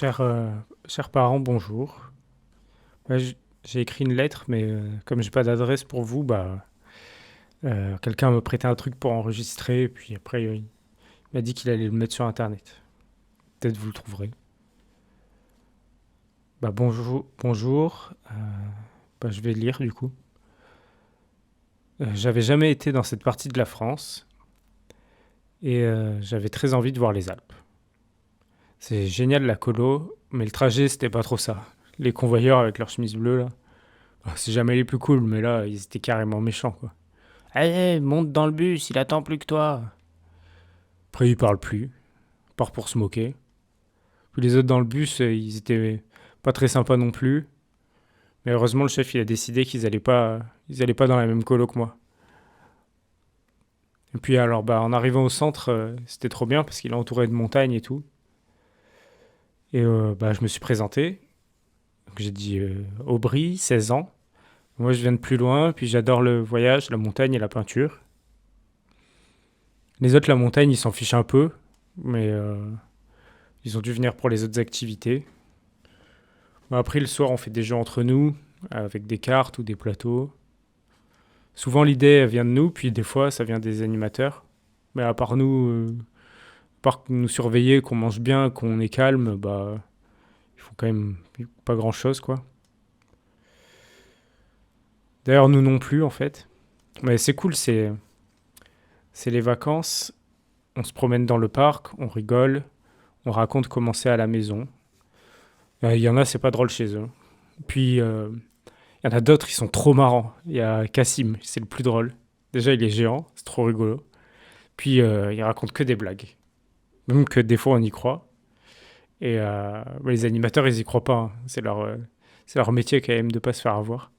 Chers parents, bonjour. J'ai écrit une lettre, mais comme j'ai pas d'adresse pour vous, quelqu'un m'a prêté un truc pour enregistrer, et puis après il m'a dit qu'il allait le mettre sur Internet. Peut-être vous le trouverez. Bonjour, bonjour. Je vais lire du coup. J'avais jamais été dans cette partie de la France et j'avais très envie de voir les Alpes. C'est génial la colo, mais le trajet c'était pas trop ça. Les convoyeurs avec leurs chemises bleues là, c'est jamais les plus cool, mais là ils étaient carrément méchants quoi. Allez, monte dans le bus, il attend plus que toi. Après, il parle plus, part pour se moquer. Puis les autres dans le bus, ils étaient pas très sympas non plus. Mais heureusement, le chef, il a décidé ils allaient pas dans la même colo que moi. Et puis alors, en arrivant au centre, c'était trop bien parce qu'il est entouré de montagnes et tout. Et je me suis présenté. Donc, j'ai dit Aubry, 16 ans. Moi, je viens de plus loin, puis j'adore le voyage, la montagne et la peinture. Les autres, la montagne, ils s'en fichent un peu, mais ils ont dû venir pour les autres activités. Après, le soir, on fait des jeux entre nous, avec des cartes ou des plateaux. Souvent, l'idée elle vient de nous, puis des fois, ça vient des animateurs. Mais à part nous, nous surveiller, qu'on mange bien, qu'on est calme, il faut quand même pas grand-chose, quoi. D'ailleurs, nous non plus, en fait. Mais c'est cool, c'est les vacances. On se promène dans le parc, on rigole, on raconte comment c'est à la maison. Il y en a, c'est pas drôle chez eux. Puis, il y en a d'autres, ils sont trop marrants. Il y a Cassim, c'est le plus drôle. Déjà, il est géant, c'est trop rigolo. Puis, il raconte que des blagues. Même que des fois, on y croit. Et les animateurs, ils y croient pas, hein. C'est leur métier quand même de pas se faire avoir.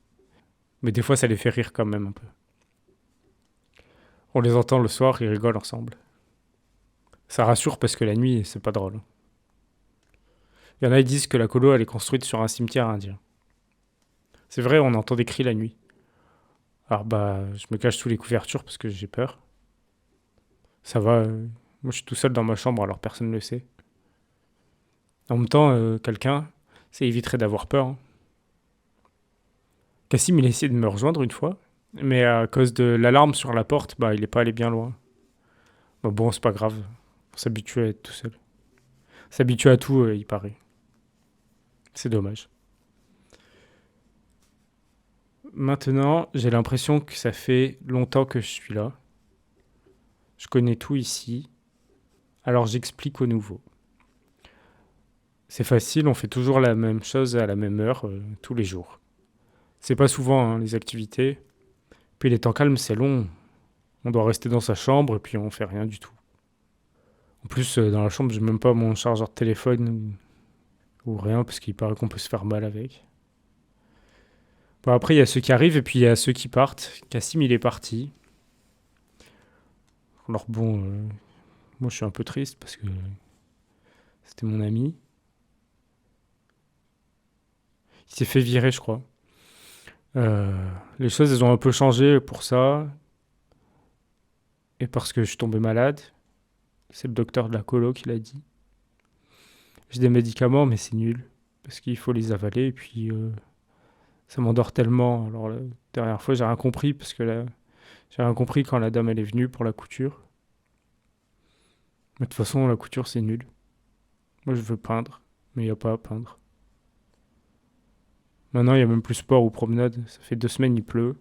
Mais des fois, ça les fait rire quand même un peu. On les entend le soir, ils rigolent ensemble. Ça rassure parce que la nuit, c'est pas drôle. Il y en a, ils disent que la colo, elle est construite sur un cimetière indien. C'est vrai, on entend des cris la nuit. Alors je me cache sous les couvertures parce que j'ai peur. Ça va, moi je suis tout seul dans ma chambre alors personne ne le sait. En même temps, quelqu'un, ça éviterait d'avoir peur, hein. Cassim, il a essayé de me rejoindre une fois, mais à cause de l'alarme sur la porte, il est pas allé bien loin. Bon, c'est pas grave, on s'habitue à être tout seul. On s'habitue à tout, il paraît. C'est dommage. Maintenant, j'ai l'impression que ça fait longtemps que je suis là. Je connais tout ici, alors j'explique au nouveau. C'est facile, on fait toujours la même chose à la même heure, tous les jours. C'est pas souvent, hein, les activités. Puis les temps calmes, c'est long. On doit rester dans sa chambre et puis on fait rien du tout. En plus, dans la chambre, j'ai même pas mon chargeur de téléphone ou rien parce qu'il paraît qu'on peut se faire mal avec. Après, il y a ceux qui arrivent et puis il y a ceux qui partent. Cassim, il est parti. Alors moi je suis un peu triste parce que c'était mon ami. Il s'est fait virer, je crois. Les choses, elles ont un peu changé pour ça. Et parce que je suis tombé malade. C'est le docteur de la colo qui l'a dit. J'ai des médicaments, mais c'est nul. Parce qu'il faut les avaler et puis ça m'endort tellement. Alors la dernière fois, j'ai rien compris parce que j'ai rien compris quand la dame elle est venue pour la couture. Mais de toute façon, la couture c'est nul. Moi je veux peindre, mais il n'y a pas à peindre. Maintenant, il n'y a même plus sport ou promenade. Ça fait 2 semaines, il pleut.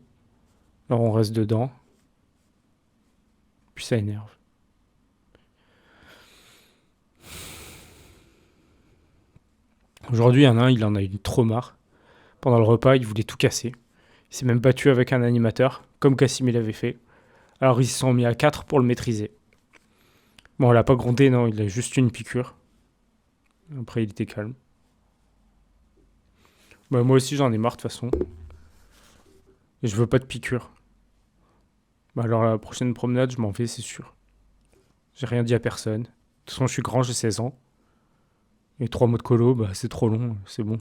Alors on reste dedans. Puis ça énerve. Aujourd'hui, il y en a un, il en a eu trop marre. Pendant le repas, il voulait tout casser. Il s'est même battu avec un animateur, comme Cassim l'avait fait. Alors ils se sont mis à 4 pour le maîtriser. Bon, on l'a pas grondé, non, il a juste eu une piqûre. Après, il était calme. Moi aussi, j'en ai marre de toute façon. Et je veux pas de piqûre. Alors la prochaine promenade, je m'en vais, c'est sûr. J'ai rien dit à personne. De toute façon, je suis grand, j'ai 16 ans. Et 3 mots de colo, c'est trop long, c'est bon.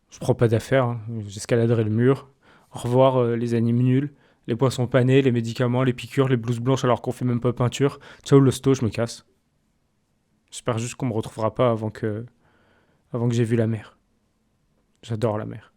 Je prends pas d'affaires, hein. J'escaladerai le mur. Au revoir les animes nuls, les poissons panés, les médicaments, les piqûres, les blouses blanches alors qu'on fait même pas peinture. Ciao l'hosto, je me casse. J'espère juste qu'on me retrouvera pas avant que j'ai vu la mer. J'adore la mer.